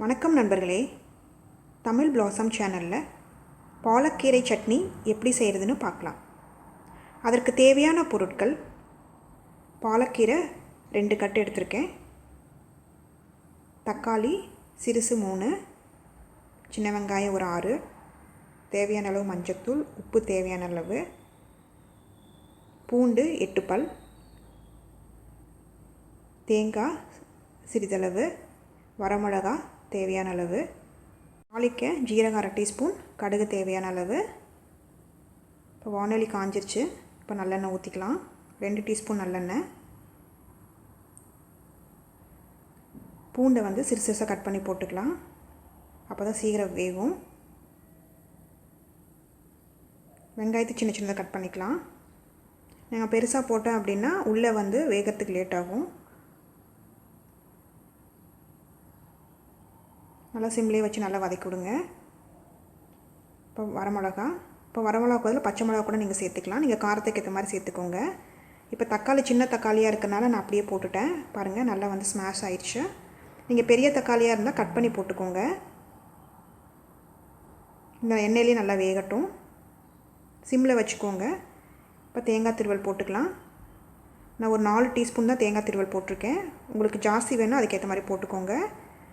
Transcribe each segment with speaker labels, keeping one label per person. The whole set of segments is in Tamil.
Speaker 1: வணக்கம் நண்பர்களே, தமிழ் பிளாசம் சேனலில் பாலக்கீரை சட்னி எப்படி செய்கிறதுன்னு பார்க்கலாம். அதற்கு தேவையான பொருட்கள்: பாலக்கீரை 2 கட்டு எடுத்திருக்கேன், தக்காளி சிறுசு 3, சின்ன வெங்காயம் ஒரு 6, தேவையான அளவு மஞ்சத்தூள், உப்பு தேவையான அளவு, பூண்டு 8 பல், தேங்காய் சிறிதளவு, வரமிளகா தேவையான அளவு, தாளிக்க ஜீரகம் 1/2 டீஸ்பூன், கடுகு தேவையான அளவு. இப்போ வானொலி காஞ்சிருச்சு. இப்போ நல்லெண்ணெய் ஊற்றிக்கலாம். 2 டீஸ்பூன் நல்லெண்ணெய். பூண்டை சிறுசு சிறுசாக கட் பண்ணி போட்டுக்கலாம், அப்போ தான் சீக்கிரம் வேகும். வெங்காயத்தை சின்ன சின்னதாக கட் பண்ணிக்கலாம். நாங்கள் பெருசாக போட்டோம் அப்படின்னா உள்ளே வேகிறதுக்கு லேட் ஆகும். நல்லா சிம்லேயே வச்சு நல்லா வதக்கி விடுங்க. இப்போ வரமிளகா பதில் பச்சை மிளகா கூட நீங்கள் சேர்த்துக்கலாம். நீங்கள் காரத்துக்கு ஏற்ற மாதிரி சேர்த்துக்கோங்க. இப்போ தக்காளி சின்ன தக்காளியாக இருக்கிறனால நான் அப்படியே போட்டுட்டேன். பாருங்கள், நல்லா ஸ்மாஷ் ஆயிடுச்சு. நீங்கள் பெரிய தக்காளியாக இருந்தால் கட் பண்ணி போட்டுக்கோங்க. இந்த எண்ணெயிலே நல்லா வேகட்டும், சிம்மில் வச்சுக்கோங்க. இப்போ தேங்காய் திருவல் போட்டுக்கலாம். நான் ஒரு 4 டீஸ்பூன் தான் தேங்காய் திருவல் போட்டிருக்கேன். உங்களுக்கு ஜாஸ்தி வேணும் அதுக்கேற்ற மாதிரி போட்டுக்கோங்க.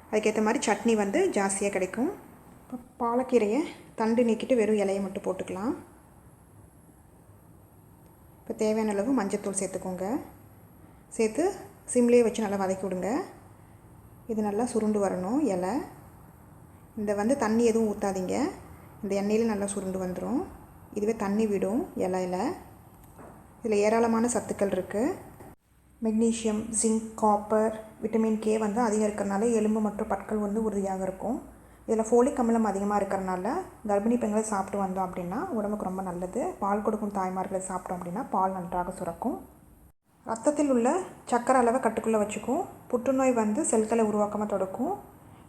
Speaker 1: அதுக்கேற்ற மாதிரி சட்னி ஜாஸ்தியாக கிடைக்கும். இப்போ பாலக்கீரையை தண்டு நீக்கிட்டு வெறும் இலையை மட்டும் போட்டுக்கலாம். இப்போ தேவையான அளவு மஞ்சத்தூள் சேர்த்துக்கோங்க. சேர்த்து சிம்லேயே வச்சு நல்லா வதக்கி விடுங்க. இது நல்லா சுருண்டு வரணும் இலை. இந்த தண்ணி எதுவும் ஊற்றாதீங்க, இந்த எண்ணெயில் நல்லா சுருண்டு வந்துடும். இதுவே தண்ணி விடும் இலையில். இதில் ஏராளமான சத்துக்கள் இருக்குது. Magnesium, zinc, copper, vitamin K அதிகம் இருக்கிறனால எலும்பு மற்றும் பற்கள் உறுதியாக இருக்கும். இதில் ஃபோலிக் அமிலம் அதிகமாக இருக்கிறனால கர்ப்பிணி பெண்களை சாப்பிட்டு வந்தோம் அப்படின்னா உடம்புக்கு ரொம்ப நல்லது. பால் கொடுக்கும் தாய்மார்களை சாப்பிட்டோம் அப்படின்னா பால் நன்றாக சுரக்கும். ரத்தத்தில் உள்ள சக்கரை அளவை கட்டுக்குள்ளே வச்சுக்கும். புற்றுநோய் செல்களை உருவாக்காமல் தடுக்கும்.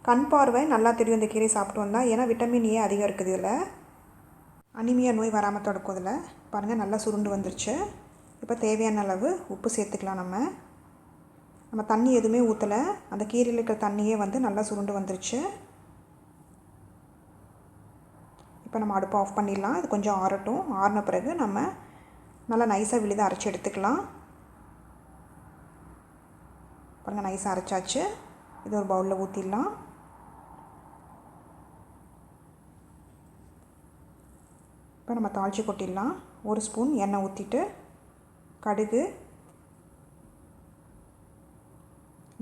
Speaker 1: கண் பார்வை நல்லா தெரியும் இந்த கீரை சாப்பிட்டு வந்தால், ஏன்னா விட்டமின் ஏ அதிகம் இருக்குது இதில். அனிமியா நோய் வராமல் தடுக்கும். இதில் பாருங்கள், நல்லா சுருண்டு வந்துருச்சு. இப்போ தேவையான அளவு உப்பு சேர்த்துக்கலாம். நம்ம தண்ணி எதுவுமே ஊற்றலை, அந்த கீரையில் இருக்கிற தண்ணியே நல்லா சுருண்டு வந்துருச்சு. இப்போ நம்ம அடுப்பை ஆஃப் பண்ணிடலாம். இது கொஞ்சம் ஆறட்டும். ஆறின பிறகு நம்ம நல்லா நைஸாக விழுத அரைச்சி எடுத்துக்கலாம். பாருங்கள், நைஸாக அரைச்சாச்சு. இது ஒரு பவுலில் ஊற்றிடலாம். இப்போ நம்ம தாளித்து கொட்டிடலாம். 1 ஸ்பூன் எண்ணெய் ஊற்றிட்டு கடுகு,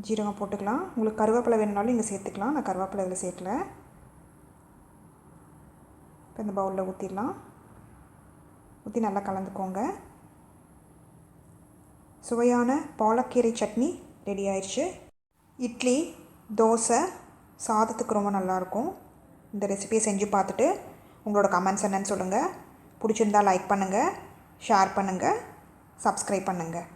Speaker 1: ஜீரகம் போட்டுக்கலாம். உங்களுக்கு கருவேப்பிலை வேணுனாலும் இங்கே சேர்த்துக்கலாம். நான் கருவேப்பிலை இதில் சேர்க்கல. இப்போ இந்த பவுலில் ஊற்றிடலாம். ஊற்றி நல்லா கலந்துக்கோங்க. சுவையான பாலக்கீரை சட்னி ரெடி ஆயிடுச்சு. இட்லி, தோசை, சாதத்துக்கு ரொம்ப நல்லாயிருக்கும். இந்த ரெசிபியை செஞ்சு பார்த்துட்டு உங்களோட கமெண்ட்ஸ் என்னன்னு சொல்லுங்கள். பிடிச்சிருந்தால் லைக் பண்ணுங்கள், ஷேர் பண்ணுங்கள், சப்ஸ்கிரைப் பண்ணுங்கள்.